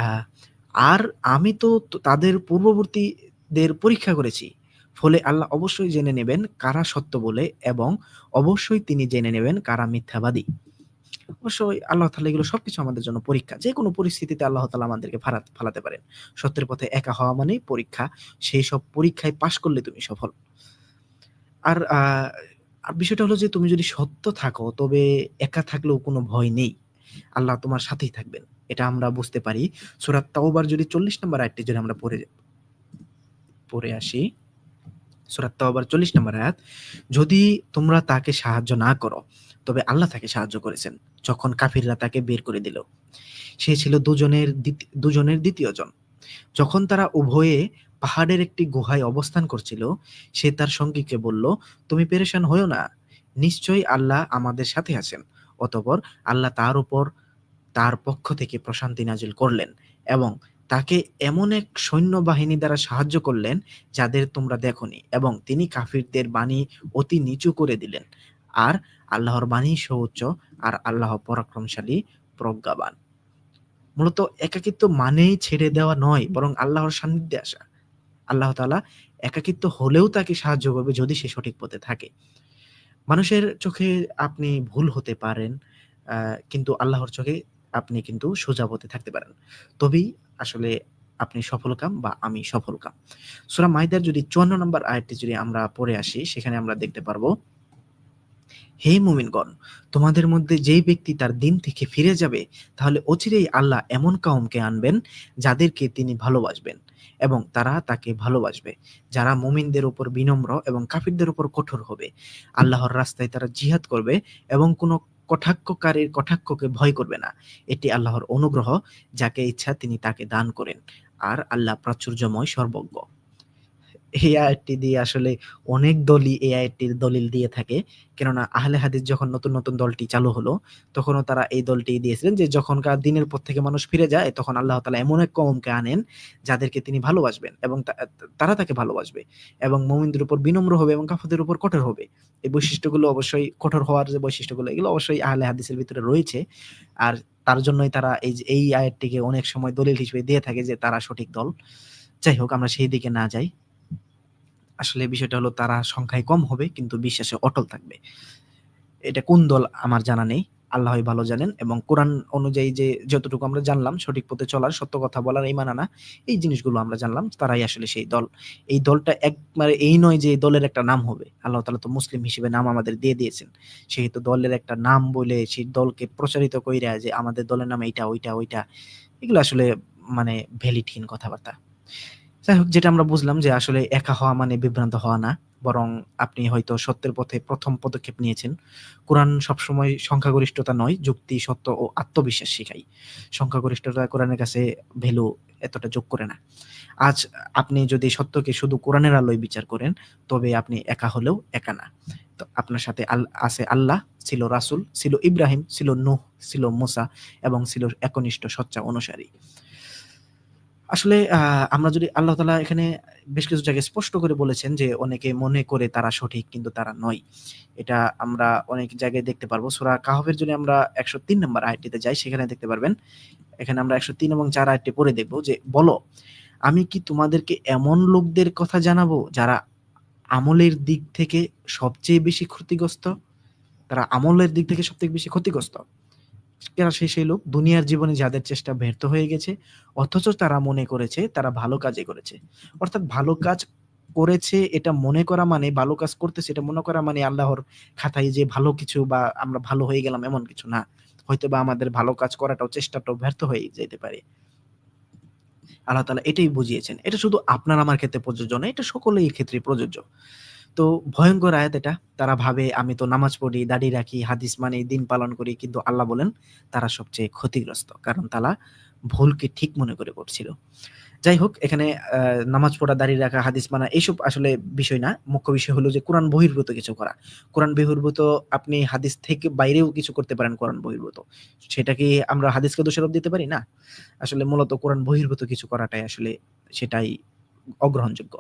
আর আমি তো তাদের পূর্ববর্তীদের পরীক্ষা করেছি। ফলে আল্লাহ অবশ্যই জেনে নেবেন কারা সত্য বলে এবং অবশ্যই তিনি জেনে নেবেন কারা মিথ্যাবাদী। অবশ্যই আল্লাহ তাআলা এগুলো সবকিছু আমাদের জন্য পরীক্ষা। যেকোনো পরিস্থিতিতে আল্লাহ তাআলা আমাদেরকে ফালাতে পারেন। সত্যের পথে একা হওয়া মানেই পরীক্ষা। সেই সব পরীক্ষায় পাস করলে তুমি সফল। আর বিষয়টা হলো যে তুমি যদি সত্য থাকো তবে একা থাকলেও কোনো ভয় নেই। আল্লাহ তোমার সাথেই থাকবেন। এটা আমরা বুঝতে পারি। সূরা তাওবার যদি ৪০ নম্বর আয়াতটি যদি আমরা পড়ে আসি। সূরা তাওবার ৪০ নম্বর আয়াত, যদি তোমরা তাকে সাহায্য না করো, তবে আল্লাহ তাকে সাহায্য করেছেন। যখন কাফিররা তাকে বের করে দিল। সে ছিল দুজনের দ্বিতীয় জন। যখন তারা উভয়ে পাহাড়ের একটি গুহায় অবস্থান করছিল, সে তার সঙ্গীকে বলল, "তুমি পেরেশান হয়ো না। নিশ্চয়ই আল্লাহ আমাদের সাথে আছেন।" অতঃপর আল্লাহ তার উপর তার পক্ষ থেকে প্রশান্তি নাজিল করলেন এবং তাকে এমন এক সৈন্যবাহিনী দ্বারা সাহায্য করলেন যাদের তোমরা দেখোনি, এবং তিনি কাফিরদের বাণী অতি নিচু করে দিলেন। আর আল্লাহর বাণী সুউচ্চ, আর আল্লাহ পরাক্রমশালী, প্রজ্ঞাবান। মূলত একাকিত্ব মানেই ছেড়ে দেওয়া নয়, বরং আল্লাহর সান্নিধ্যে আসা। আল্লাহ তাআলা একাকিত্ব হলেও তাকে সাহায্য করবে যদি সে সঠিক পথে থাকে। মানুষের চোখে আপনি ভুল হতে পারেন, আ কিন্তু আল্লাহর চোখে আপনি কিন্তু সোজা পথে থাকতে পারেন। তবেই আসলে আপনি সফলকাম বা আমি সফলকাম। সূরা মাইদার যদি ৫৪ নম্বর আয়াতটি যদি আমরা পড়ে আসি, সেখানে আমরা দেখতে পারবো, হে মুমিনগণ, তোমাদের মধ্যে যেই ব্যক্তি তার দিন থেকে ফিরে যাবে, তাহলে অচিরেই আল্লাহ এমন কওমকে আনবেন যাদেরকে তিনি ভালোবাসবেন এবং তারা তাকে ভালোবাসবে, যারা মুমিনদের উপর বিনম্র এবং কাফিরদের উপর কঠোর হবে। আল্লাহর রাস্তায় তারা জিহাদ করবে এবং কোনো কটাক্ষকারীর কটাক্ষকে ভয় করবে না। এটি আল্লাহর অনুগ্রহ, যাকে ইচ্ছা তিনি তাকে দান করেন। আর আল্লাহ প্রাচুর্যময়, সর্বজ্ঞ। এই আয়াতটি দিয়ে আসলে অনেক দলই এই আয়াতটির দলিল দিয়ে থাকে। কেননা আহলে হাদিস যখন নতুন দলটি চালু হলো, তখনও তারা এই দলটি দিয়েছিলেন যে যখনকার দিনের পর থেকে মানুষ ফিরে যায়, তখন আল্লাহ তাআলা এমন এক কওমকে আনেন যাদেরকে তিনি ভালোবাসবেন এবং তারা তাকে ভালোবাসবে এবং মুমিনদের উপর বিনম্র হবে এবং কাফিরদের উপর কঠোর হবে। এই বৈশিষ্ট্যগুলো অবশ্যই, কঠোর হওয়ার যে বৈশিষ্ট্যগুলো, এগুলো অবশ্যই আহলে হাদিসের ভিতরে রয়েছে। আর তার জন্যই তারা এই আয়াতটিকে অনেক সময় দলিল হিসেবে দিয়ে থাকে যে তারা সঠিক দল। যাই হোক, আমরা সেই দিকে না যাই। আসলে বিষয়টা হলো তারা সংখ্যায় কম হবে কিন্তু বিশ্বাসে অটল থাকবে। এটা কোন দল আমার জানা নেই। আল্লাহই ভালো জানেন, এবং কোরআন অনুযায়ী যে যতটুকু আমরা জানলাম সঠিক পথে চলার, সত্য কথা বলার, ঈমান আনা, এই জিনিসগুলো আমরা জানলাম, তারাই আসলে সেই দল। এই দলটা একবারে এই নয় যে এই দলের একটা নাম হবে। আল্লাহ তাআলা তো মুসলিম হিসেবে নাম আমাদের দিয়ে দিয়েছেন। সেহেতু দলের একটা নাম বলে সেই দলকে প্রচারিত কইরা যে আমাদের দলের নাম এইটা, ওইটা, এগুলো আসলে মানে ভ্যালিডহীন কথাবার্তা। যাই হোক, যেটা আমরা বুঝলাম যে আসলে একা হওয়া মানে বিভ্রান্ত হওয়া না। বরং আপনি হয়তো সত্যের পথে ১ম পদক্ষেপ নিয়েছেন। কোরআন সবসময় সংখ্যাগরিষ্ঠতা নয়, যুক্তি, সত্য ও আত্মবিশ্বাস শিখায়। সংখ্যাগরিষ্ঠতা কোরআনের কাছে ভ্যালু এতটা যোগ করে না। আজ আপনি যদি সত্যকে শুধু কোরআনের আলোয় বিচার করেন, তবে আপনি একা হলেও একা না। তো আপনার সাথে আছে আল্লাহ, ছিল রাসূল, ছিল ইব্রাহিম, ছিল নূহ, ছিল মূসা এবং ছিল একনিষ্ঠ সচ্চা অনুসারী। আসলে আমরা যদি আল্লাহ তাআলা এখানে বেশ কিছু জায়গায় স্পষ্ট করে বলেছেন যে অনেকে মনে করে তারা সঠিক কিন্তু তারা নয়। এটা আমরা অনেক জায়গায় দেখতে পারবো। সূরা কাহফের যদি আমরা ১০৩ নম্বর আয়াতটিতে যাই সেখানে দেখতে পারবেন। এখানে আমরা ১০৩ এবং ৪ আয়াতটি পড়ে দেখব যে, "বলো, আমি কি তোমাদেরকে এমন লোকদের কথা জানাবো যারা আমলের দিক থেকে সবচেয়ে বেশি ক্ষতিগ্রস্ত?" তারা আমলের দিক থেকে সবথেকে বেশি ক্ষতিগ্রস্ত। কারা সেই লোক দুনিয়ার জীবনে যাদের চেষ্টা ব্যর্থ হয়ে গেছে, অথচ তারা মনে করেছে তারা ভালো কাজই করেছে। অর্থাৎ ভালো কাজ করেছে এটা মনে করা মানে, ভালো কাজ করতেছে এটা মনে করা মানে আল্লাহর খাতায় যে ভালো কিছু বা আমরা ভালো হয়ে গেলাম এমন কিছু না। হয়তোবা আমাদের ভালো কাজ করাটাও চেষ্টাটাও ব্যর্থ হয়ে যেতে পারে। আল্লাহ তাআলা এটাই বুঝিয়েছেন। এটা শুধু আপনার আমার ক্ষেত্রে প্রযোজ্য নয়, এটা সকলের ক্ষেত্রেই প্রযোজ্য। তো ভয়ংকর আয়াত এটা। তারা ভাবে আমি তো নামাজ পড়ি, দাড়ি রাখি, হাদিস মানি, দিন পালন করি। কিন্তু আল্লাহ বলেন তারা সবচেয়ে ক্ষতিগ্রস্ত। কারণ তারা ভুলকে ঠিক মনে করে করছিল। যাই হোক এখানে আ নামাজ পড়া, দাড়ি রাখা, হাদিস মানা এইসব আসলে বিষয় না। মুখ্য বিষয় হলো যে কোরআন বহির্ভূত কিছু করা। কোরআন বহির্ভূত আপনি হাদিস থেকে বাইরেও কিছু করতে পারেন কোরআন বহির্ভূত। সেটা কি আমরা হাদিসকে দোষারোপ দিতে পারি? না। আসলে মূলত কোরআন বহির্ভূত কিছু করাটাই আসলে সেটাই অগ্রহণযোগ্য।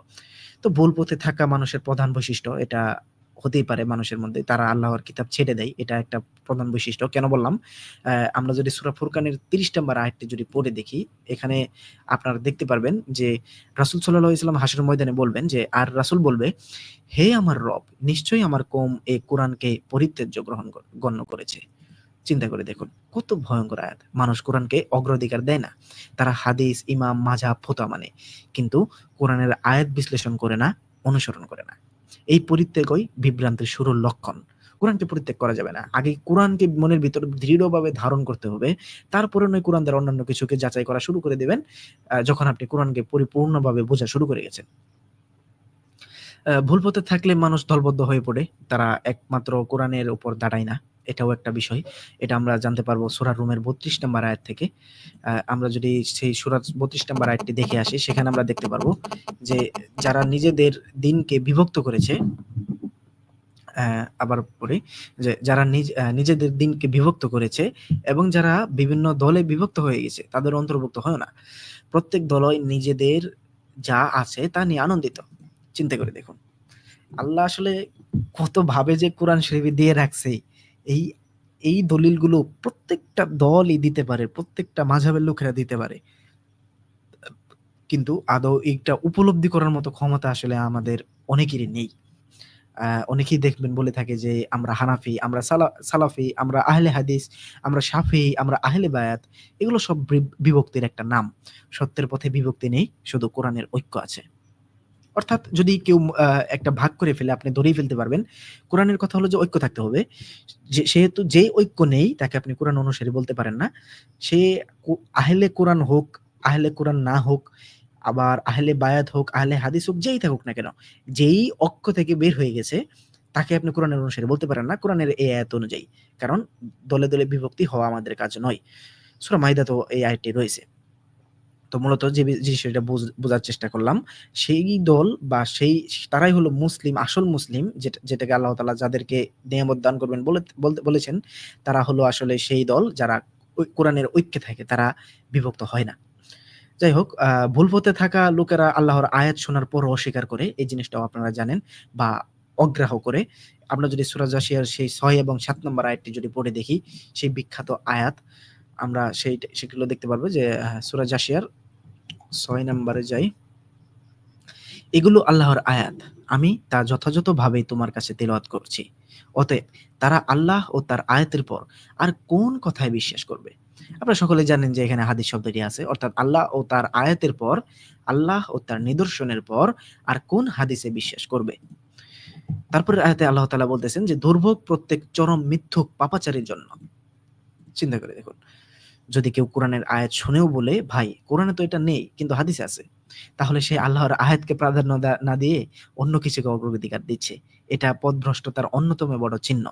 তো ভুল পথে থাকা মানুষের প্রধান বৈশিষ্ট্য এটা হতেই পারে মানুষের মধ্যে। তারা আল্লাহর কিতাব ছেড়ে দেয়। এটা একটা প্রধান বৈশিষ্ট্য। কেন বললাম? আমরা যদি সূরা ফুরকানের ৩০ নম্বর আয়াতটি যদি পড়ে দেখি, এখানে আপনারা দেখতে পারবেন যে রাসূল সাল্লাল্লাহু আলাইহি ওয়াসাল্লাম হাসরের ময়দানে বলবেন যে, আর রাসূল বলবে, "হে আমার রব! নিশ্চয়ই আমার কওম এই কুরআনকে পরিত্যাজ্য গণ্য করেছে।" চিন্তা করে দেখুন, কত ভয়ংকর আয়াত। মানুষ কোরআনকে অগ্রাধিকার দেয় না। তারা হাদিস, ইমাম, মাযহাব, ফতোয়া মানে। কিন্তু কোরআনের আয়াত বিশ্লেষণ করে না, অনুসরণ করে না। এই পরিত্যাগই বিভ্রান্তির শুরুর লক্ষণ। কোরআনকে পরিত্যাগ করা যাবে না। আগে কোরআনকে মনের ভিতরে দৃঢ়ভাবে ধারণ করতে হবে। তারপরে নয় কোরআন দ্বারা অন্যান্য কিছুকে যাচাই করা শুরু করে দিবেন। যখন আপনি কোরআনকে পরিপূর্ণভাবে বোঝা শুরু করে গেছেন। ভুল পথে থাকলে মানুষ দলবদ্ধ হয়ে পড়ে। তারা একমাত্র কোরআনের উপর দাঁড়ায় না। এটাও একটা বিষয়। এটা আমরা জানতে পারবো সূরা রুমের ৩২ নম্বর আয়াত থেকে। আমরা যদি সেই সূরার ৩২ নম্বর আয়াতটি দেখে আসি, সেখানে আমরা দেখতে পারবো যে, যারা নিজেদের দিনকে বিভক্ত করেছে, আবার পড়ি যে, যারা নিজেদের দিনকে বিভক্ত করেছে এবং যারা বিভিন্ন দলে বিভক্ত হয়ে গেছে, তাদের অন্তর্ভুক্ত হয় না। প্রত্যেক দলই নিজেদের যা আছে তা নিয়ে আনন্দিত। চিন্তা করে দেখুন। আল্লাহ আসলে কত ভাবে যে কোরআন শরীফে দিয়ে রাখছে। এই এই দলিলগুলো প্রত্যেকটা দলই দিতে পারে। প্রত্যেকটা মাযহাবের লোকেরা দিতে পারে। কিন্তু আদৌ এইটা উপলব্ধি করার মতো ক্ষমতা আসলে আমাদের অনেকেরই নেই। অনেকেই দেখবেন বলে থাকে যে আমরা হানাফি, আমরা সালাফি, আমরা আহলে হাদিস, আমরা শাফিঈ, আমরা আহলে বায়াত। এগুলো সব বিভক্তির একটা নাম। সত্যের পথে বিভক্তি নেই, শুধু কোরআনের ঐক্য আছে। অর্থাৎ যদি কেউ একটা ভাগ করে ফেলে আপনি ধরেই ফেলতে পারবেন। কোরআনের কথা হলো যে ঐক্য থাকতে হবে। সেহেতু যেই ঐক্য নেই তাকে আপনি কোরআন অনুসারী বলতে পারেন না। সে আহলে কোরআন হোক, আহলে কোরআন না হোক, আবার আহলে বায়াত হোক, আহলে হাদিস হোক, যেই থাকুক না কেন। যেই ঐক্য থেকে বের হয়ে গেছে তাকে আপনি কোরআনের অনুসারী বলতে পারেন না কোরআনের এই আয়াত অনুযায়ী। কারণ দলে, দলে বিভক্তি হওয়া আমাদের কাজ নয়। সূরা মাইদাতেও এই আয়াতটি রয়েছে। তো মূলত যে বিষয়টা বোঝার চেষ্টা করলাম, সেই দল বা তারাই হলো মুসলিম, আসল মুসলিম যেটাকে আল্লাহ তাআলা যাদেরকে নেয়ামত দান করবেন বলেছেন, তারা হলো আসলে সেই দল যারা কোরআনের ঐক্যে থাকে, তারা বিভক্ত হয় না। যাই হোক, ভুল পথে থাকা লোকেরা আল্লাহর আয়াত শোনার পরও অস্বীকার করে, এই জিনিসটাও আপনারা জানেন বা অগ্রাহ্য করে। আমরা যদি সূরা জাসিয়ার সেই ৬ এবং ৭ নম্বর আয়াতটি যদি পড়ে দেখি, সেই বিখ্যাত আয়াত, আমরা সেগুলো দেখতে পারবো যে সূরা জাসিয়ার ৬ নাম্বারে যাই। এগুলো আল্লাহর আয়াত। আমি তা যথাযথভাবে তোমার কাছে তিলাওয়াত করছি। অতএব তারা আল্লাহ ও তার আয়াতের পর আর কোন কথায় বিশ্বাস করবে? আপনারা সকলেই জানেন যে এখানে হাদিস শব্দটি আছে। অর্থাৎ আল্লাহ ও তার আয়াতের পর, আল্লাহ ও তার নিদর্শনের পর আর কোন হাদিসে বিশ্বাস করবে? তারপরের আয়াতে আল্লাহ তাআলা বলতেছেন যে, দুর্ভোগ প্রত্যেক চরম মিথ্যুক পাপাচারীর জন্য। চিন্তা করে দেখুন। যদি কেউ কোরআনের আয়াত শুনেও বলে, ভাই কোরআনে তো এটা নেই কিন্তু হাদিসে আছে। তাহলে সে আল্লাহর আয়াতকে প্রাধান্য না দিয়ে অন্য কিছুকে অগ্রাধিকার দিচ্ছে। এটা পথভ্রষ্টতার অন্যতম বড় চিহ্ন।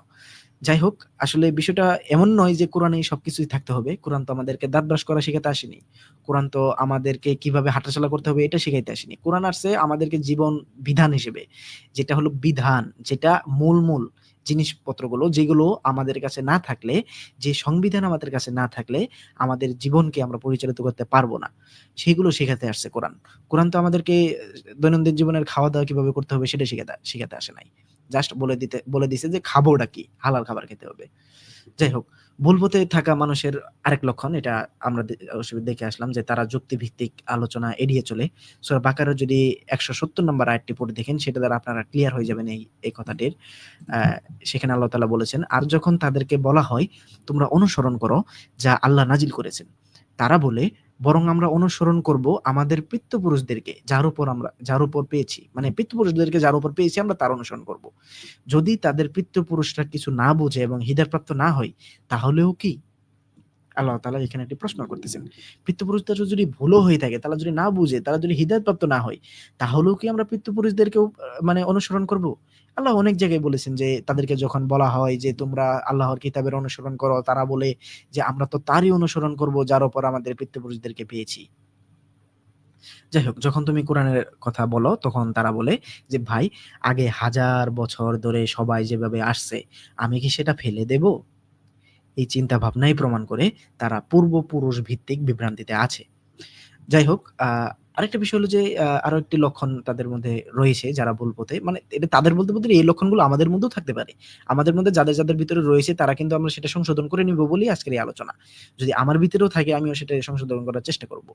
যাই হোক, আসলে বিষয়টা এমন নয় যে কোরআনেই সবকিছুই থাকতে হবে। কোরআন তো আমাদেরকে দাঁত ব্রাশ করা শিখাতে আসেনি। কোরআন তো আমাদেরকে কিভাবে হাঁটাচলা করতে হবে এটা শিখাইতে আসেনি। কোরআন আসছে আমাদেরকে জীবন বিধান হিসেবে। যেটা হলো বিধান, যেটা মূল জিনিসপত্রগুলো, যেগুলো আমাদের কাছে না থাকলে, যে সংবিধান আমাদের কাছে না থাকলে আমাদের জীবনকে আমরা পরিচালিত করতে পারবো না, সেগুলো শেখাতে আসছে কোরআন। কোরআন তো আমাদেরকে দৈনন্দিন জীবনের খাওয়া-দাওয়া কিভাবে করতে হবে সেটা শিখাতে আসে নাই। জাস্ট বলে দিছে যে খাবোটা কি? হালাল খাবার খেতে হবে। যাই হোক, ভুল পথে থাকা মানুষের আরেক লক্ষণ, এটা আমরা দেখে আসলাম যে তারা যুক্তিভিত্তিক আলোচনা এড়িয়ে চলে। সূরা বাকারার যদি ১৭০ নম্বর আয়াতটি পড়ে দেখেন, সেটা দ্বারা আপনারা ক্লিয়ার হয়ে যাবেন এই কথাটির। আ সেখানে আল্লাহ তাআলা বলেছেন, "আর যখন তাদেরকে বলা হয়, তোমরা অনুসরণ করো যা আল্লাহ নাজিল করেছেন, তারা বলে, বরং আমরা অনুসরণ করব আমাদের পিতৃপুরুষদেরকে যার উপর পেয়েছি।" মানে পিতৃপুরুষদেরকে যার উপর পেয়েছি আমরা তার অনুসরণ করব। যদি তাদের পিতৃপুরুষরা কিছু না বুঝে এবং হিদায়াতপ্রাপ্ত না হয়, তাহলেও কি? আল্লাহ তাআলা এখানে একটি প্রশ্ন করতেছেন। পিতৃপুরুষদের যদি ভুলও হয়ে থাকে, তারা যদি না বুঝে, তারা যদি হিদায়াতপ্রাপ্ত না হয়, তাহলেও কি আমরা পিতৃপুরুষদেরকেও মানে অনুসরণ করব? আল্লাহ অনেক জায়গায় বলেছেন যে তাদেরকে যখন বলা হয় যে তোমরা আল্লাহর কিতাবের অনুসরণ করো, তারা বলে যে আমরা তো তারই অনুসরণ করব যার উপর আমাদের পিতৃপুরুষদেরকে পেয়েছি। যাই হোক, যখন তুমি কোরআনের কথা বলো তখন তারা বলে যে, "ভাই, আগে ১০০০ বছর ধরে সবাই যেভাবে আসছে, আমি কি সেটা ফেলে দেব?" এই চিন্তা ভাবনাই প্রমাণ করে তারা পূর্বপুরুষ ভিত্তিক বিভ্রান্তিতে আছে। যাই হোক, আরেকটা বিষয় হলো যে আরো একটি লক্ষণ তাদের মধ্যে রয়েছে যারা ভুল পথে, মানে এটা তাদের বলতে এই লক্ষণগুলো আমাদের মধ্যেও থাকতে পারে। আমাদের মধ্যে যাদের ভিতরে রয়েছে তারা কিন্তু আমরা সেটা সংশোধন করে নিব বলেই আজকের এই আলোচনা। যদি আমার ভিতরেও থাকে আমিও সেটা সংশোধন করার চেষ্টা করব।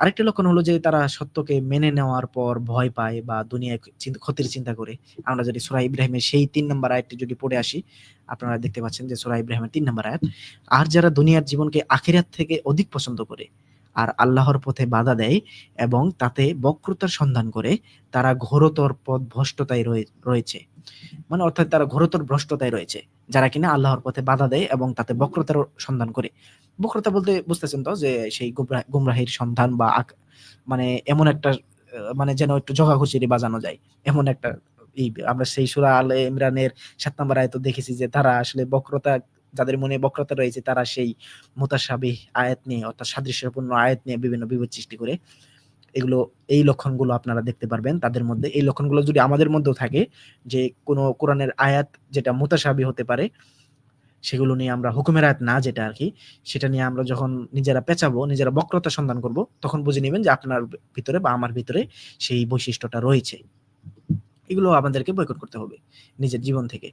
আরেকটা লক্ষণ হলো যে তারা সত্যকে মেনে নেওয়ার পর ভয় পায় বা দুনিয়ায় ক্ষতির চিন্তা করে। আমরা যদি সূরা ইব্রাহিমের সেই ৩ নম্বর আয়াতটি যদি পড়ে আসি, আপনারা দেখতে পাচ্ছেন যে সূরা ইব্রাহিমের ৩ নম্বর আয়াত, "আর যারা দুনিয়ার জীবনকে আখিরাত থেকে অধিক পছন্দ করে আর আল্লাহর পথে বাধা দেয় এবং তাতে বক্রতার সন্ধান করে, তারা ঘোরতর পথভ্রষ্টতায় রয়েছে।" মানে অর্থাৎ তারা ঘোরতর ভ্রষ্টতায় রয়েছে। যারা কিনা আল্লাহর পথে বাধা দেয় এবং তাতে বক্রতার সন্ধান করে। বক্রতা বলতে বুঝতেছেন তো যে সেই গুমরাহির সন্ধান বা মানে এমন একটা মানে যেন একটু জগাখিচুড়ি বাজানো যায়। এমন একটা আমরা সেই সূরা আলে ইমরানের ৭ নম্বর আয়াতেও দেখেছি যে তারা আসলে যাদের মনে বক্রতা রয়েছে তারা সেই মুতাশাবিহ আয়াত নিয়ে, অর্থাৎ সাদৃশ্যপূর্ণ আয়াত নিয়ে বিভিন্ন বিভেদ সৃষ্টি করে। এই লক্ষণগুলো আপনারা দেখতে পারবেন তাদের মধ্যে। এই লক্ষণগুলো যদি আমাদের মধ্যেও থাকে, যে কোনো কোরআনের আয়াত যেটা মুতাশাবিহ হতে পারে, সেগুলো নিয়ে আমরা হুকুমের আয়াত না যেটা আরকি, সেটা নিয়ে আমরা যখন নিজেরা পেঁচাবো, নিজেরা বক্রতা সন্ধান করব, তখন বুঝে নিবেন যে আপনার ভিতরে বা আমার ভিতরে সেই বৈশিষ্ট্যটা রয়েছে। এগুলো আমাদেরকে বয়কট করতে হবে নিজের জীবন থেকে।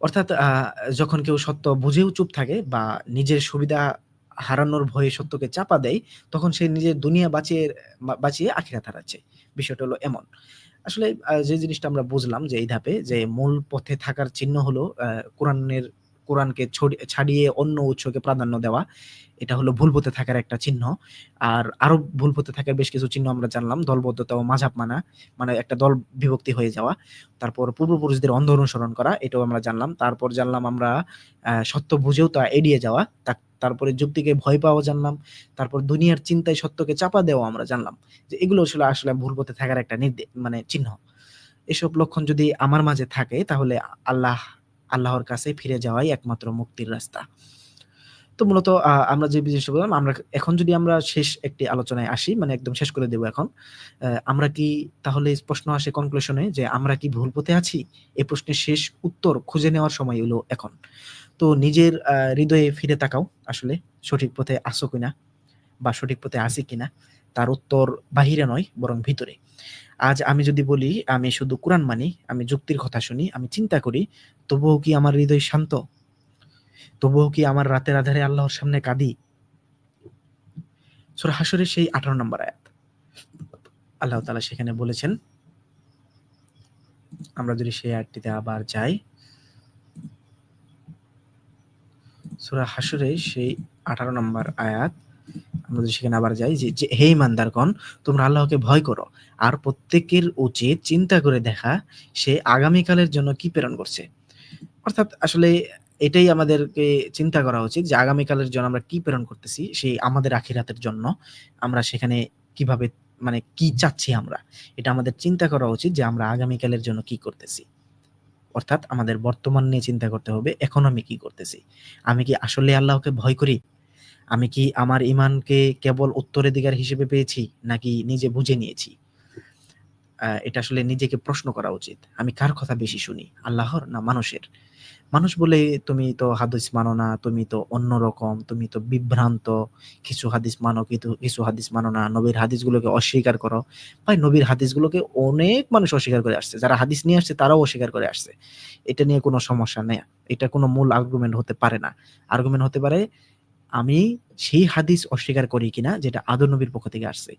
অর্থাৎ যখন কেউ সত্য বুঝেও চুপ থাকে বা নিজের সুবিধা হারানোর ভয়ে সত্যকে চাপা দেয়, তখন সে নিজের দুনিয়া বাঁচিয়ে আখিরাত হারাচ্ছে। বিষয়টা হলো এমন। আসলে যে জিনিসটা আমরা বুঝলাম যে এই ধাপে যে মূল পথে থাকার চিহ্ন হলো কোরআনকে ছাড়িয়ে অন্য উৎসকে প্রাধান্য দেওয়া। এটা হলো ভুল পথে থাকার একটা চিহ্ন। আর আরো ভুল পথে থাকার বেশ কিছু চিহ্ন আমরা জানলাম। দলবদ্ধতা ও মাঝাব মানা, মানে একটা দল বিভক্তি হয়ে যাওয়া। তারপর পূর্বপুরুষদের অন্ধ অনুসরণ করা, এটাও আমরা জানলাম। তারপর জানলাম আমরা সত্য বুঝেও তা এড়িয়ে যাওয়া। তারপরে যুক্তিকে ভয় পাওয়া জানলাম। তারপর দুনিয়ার চিন্তায় সত্যকে চাপা দেওয়া আমরা জানলাম। যে এগুলো আসলে ভুল পথে থাকার একটা মানে চিহ্ন। এসব লক্ষণ যদি আমার মাঝে থাকে তাহলে আল্লাহর কাছে ফিরে যাওয়াই একমাত্র মুক্তির রাস্তা। তো মূলত আমরা যে জিনিসটা বললাম, এখন যদি আমরা শেষ একটি আলোচনায় আসি, মানে একদম শেষ করে দেব এখন। আমরা কি তাহলে প্রশ্ন আসে কনক্লুশন এ যে আমরা কি ভুল পথে আছি? এই প্রশ্নের শেষ উত্তর খুঁজে নেওয়ার সময় হলো এখন। তো নিজের হৃদয়ে ফিরে তাকাও, আসলে সঠিক পথে আছো কিনা বা সঠিক পথে আছি কিনা? তার উত্তর বাহিরে নয় বরং ভিতরে। আজ আমি যদি বলি আমি শুধু কোরআন মানি, আমি যুক্তির কথা শুনি, আমি চিন্তা করি, তবুও কি আমার হৃদয় শান্ত? তবুও কি আমার রাতের আঁধারে আল্লাহর সামনে কাঁদি? সূরা হাশরের সেই ১৮ নম্বর আয়াত। আল্লাহ তাআলা সেখানে বলেছেন, আমরা যদি সেই আয়াতটিতে আবার যাই, সূরা হাশরের সেই ১৮ নম্বর আয়াত, আমরা যদি সেখানে আবার যাই, যে হে ঈমানদারগণ, তোমরা আল্লাহকে ভয় করো আর প্রত্যেকের উচিত চিন্তা করে দেখা সে আগামীকালের জন্য কি প্রেরণ করছে। অর্থাৎ আসলে এটাই আমাদেরকে চিন্তা করা উচিত যে আগামীকালের জন্য আমরা কি প্রেরণ করতেছি, সেই আমাদের আখিরাতের জন্য। আমরা সেখানে কিভাবে, মানে কি চাচ্ছি আমরা। এটা আমাদের চিন্তা করা উচিত যে আমরা আগামীকালের জন্য কি করতেছি। অর্থাৎ আমাদের বর্তমান নিয়ে চিন্তা করতে হবে, এখন আমি কি করতেছি? আমি কি আসলে আল্লাহকে ভয় করি? আমি কি আমার ঈমানকে কেবল উত্তরাধিকার হিসেবে পেয়েছি নাকি নিজে বুঝে নিয়েছি? এটা আসলে নিজেকে প্রশ্ন করা উচিত। আমি কার কথা বেশি শুনি? আল্লাহর না মানুষের? মানুষ বলে তুমি তো হাদিস মানো না, তুমি তো অন্যরকম, তুমি তো বিভ্রান্ত, কিছু হাদিস মানো, কিন্তু কিছু হাদিস মানো না, নবীর হাদিসগুলোকে অস্বীকার করো। ভাই নবীর হাদিসগুলোকে অনেক মানুষ অস্বীকার করে আসছে। যারা হাদিস নিয়ে আসছে তারাও অস্বীকার করে আসছে। এটা নিয়ে কোনো সমস্যা নেই। এটা কোনো মূল আর্গুমেন্ট হতে পারে না। আর্গুমেন্ট হতে পারে আমি সেই হাদিস অস্বীকার করি কিনা যেটা আদর নবীর পক্ষ থেকে আসছে।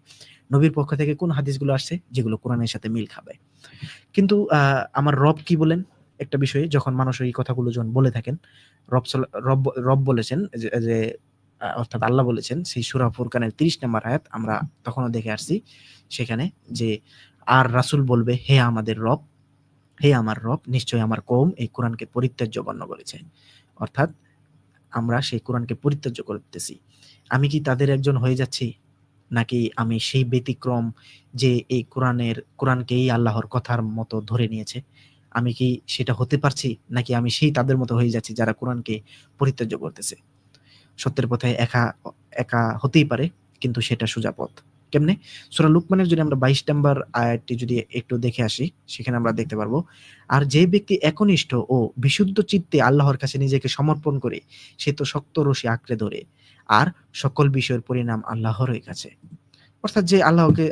নবীর পক্ষ থেকে কোন হাদিসগুলো আসছে যেগুলো কোরআনের সাথে মিল খাবে। কিন্তু আমার রব কি বলেন একটা বিষয়ে যখন মানুষ এই কথাগুলো যখন বলে থাকেন, রব বলেছেন যে অর্থাৎ আল্লাহ বলেছেন সেই সূরা ফুরকানের ৩০ নম্বর আয়াত আমরা তখনও দেখে আসছি সেখানে যে আর রাসূল বলবে হে আমাদের রব, হে আমার রব, নিশ্চয়ই আমার কওম এই কোরআনকে পরিত্যাজ্য গণ্য করেছে। অর্থাৎ আমরা সেই কোরআনকে পরিত্যাজ্য করতেছি। আমি কি তাদের একজন হয়ে যাচ্ছি? নাকি আমি সেই ব্যতিক্রম যে এই কোরআনকেই আল্লাহর কথার মতো ধরে নিয়েছে? আমি কি সেটা হতে পারছি? নাকি আমি সেই তাদের মতো হয়ে যাচ্ছি যারা কোরআনকে পরিত্যাজ্য করতেছে? সত্যের পথে একা একা হতেই পারে, কিন্তু সেটা সোজা পথ। কেমনে? সূরা লুকমানের যদি আমরা ২২ নম্বর আয়াতটি যদি একটু দেখে আসি, সেখানে আমরা দেখতে পারবো, আর যে ব্যক্তি একনিষ্ঠ ও বিশুদ্ধ চিত্তে আল্লাহর কাছে নিজেকে সমর্পণ করে, সে তো শক্ত রশি আঁকড়ে ধরে, আর সকল বিষয়ের পরিণাম আল্লাহরই কাছে। অর্থাৎ যে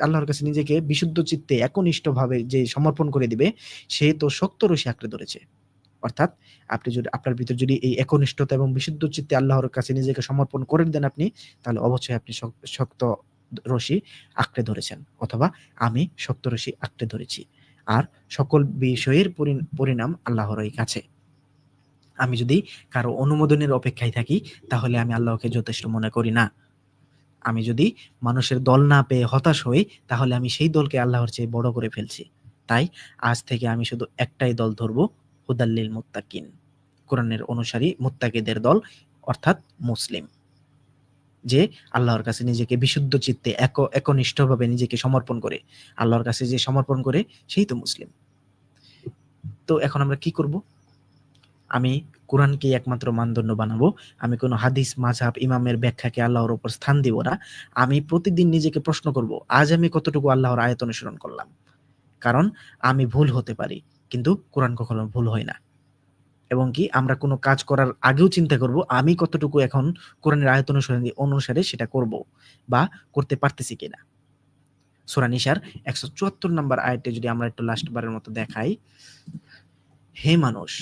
আল্লাহর কাছে নিজেকে বিশুদ্ধ চিত্তে একনিষ্ঠভাবে যে সমর্পণ করে দিবে, সে তো শক্ত রশি আঁকড়ে ধরেছে। অর্থাৎ আপনি যদি আপনার ভিতর যদি এই একনিষ্ঠতা এবং বিশুদ্ধ চিত্তে আল্লাহর কাছে নিজেকে সমর্পণ করে দেন আপনি, তাহলে অবশ্যই আপনি শক্ত রশি আঁকড়ে ধরেছেন, অথবা আমি শক্ত রশি আঁকড়ে ধরেছি। আর সকল বিষয়ের পরিণাম আল্লাহরই কাছে। আমি যদি কারো অনুমোদনের অপেক্ষায় থাকি, তাহলে আমি আল্লাহকে যথেষ্ট মনে করি না। আমি যদি মানুষের দল না পেয়ে হতাশ হই, তাহলে আমি সেই দলকে আল্লাহর চেয়ে বড় করে ফেলছি। তাই আজ থেকে আমি শুধু একটাই দল ধরবো, হুদাল্লিল মুত্তাকিন। কোরআনের অনুসারী মুত্তাকিদের দল, অর্থাৎ মুসলিম। যে আল্লাহর কাছে নিজেকে বিশুদ্ধ চিত্তে একনিষ্ঠভাবে নিজেকে সমর্পণ করে, আল্লাহর কাছে যে সমর্পণ করে সেই তো মুসলিম। তো এখন আমরা কি করব? আমি কোরআনকেই একমাত্র মানদণ্ড বানাবো। আমি কোনো হাদিস, মাযহাব, ইমামের ব্যাখ্যাকে আল্লাহর উপর স্থান দিব না। আমি প্রতিদিন নিজেকে প্রশ্ন করব, আজ আমি কতটুকু আল্লাহর আয়াত অনুসরণ করলাম? কারণ আমি ভুল হতে পারি, কিন্তু কোরআন কখনো ভুল হয় না। এবং কি আমরা কোনো কাজ করার আগেও চিন্তা করব, আমি কতটুকু এখন কোরআনের আয়াত অনুসারে সেটা করব বা করতে পারতেছি কিনা। সূরা নিসার ১৭৪ নম্বর আয়াতটি যদি আমরা একটু লাস্ট বারের মতো দেখাই, হে মানুষ,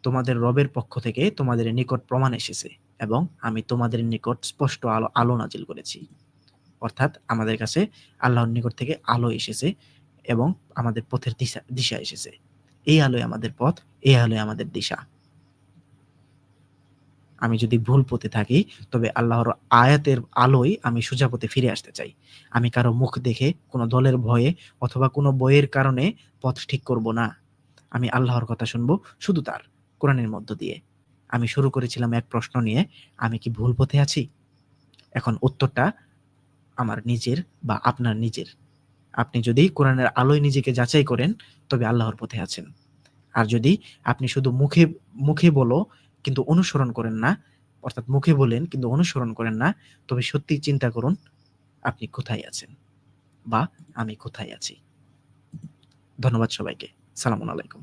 তোমাদের রবের পক্ষ থেকে তোমাদের নিকট প্রমাণ এসেছে এবং আমি তোমাদের নিকট স্পষ্ট আলো নাজিল করেছি। অর্থাৎ আমাদের কাছে আল্লাহর নিকট থেকে আলো এসেছে এবং আমাদের পথের দিশা এসেছে। এই আলোই আমাদের পথ, এই আলোই আমাদের দিশা। আমি যদি ভুল পথে থাকি, তবে আল্লাহর আয়াতের আলোয় আমি সোজা পথে ফিরে আসতে চাই। আমি কারো মুখ দেখে, কোনো দলের ভয়ে অথবা কোনো বইয়ের কারণে পথ ঠিক করব না। আমি আল্লাহর কথা শুনবো শুধু তার, কোরআনের মধ্য দিয়ে। আমি শুরু করেছিলাম এক প্রশ্ন নিয়ে, আমি কি ভুল পথে আছি? এখন উত্তরটা আমার নিজের বা আপনার নিজের। আপনি যদি কোরআনের আলোয় নিজেকে যাচাই করেন, তবে আল্লাহর পথে আছেন। আর যদি আপনি শুধু মুখে বলো কিন্তু অনুসরণ করেন না, অর্থাৎ মুখে বলেন কিন্তু অনুসরণ করেন না, তবে সত্যিই চিন্তা করুন আপনি কোথায় আছেন বা আমি কোথায় আছি। ধন্যবাদ সবাইকে। সালামু আলাইকুম।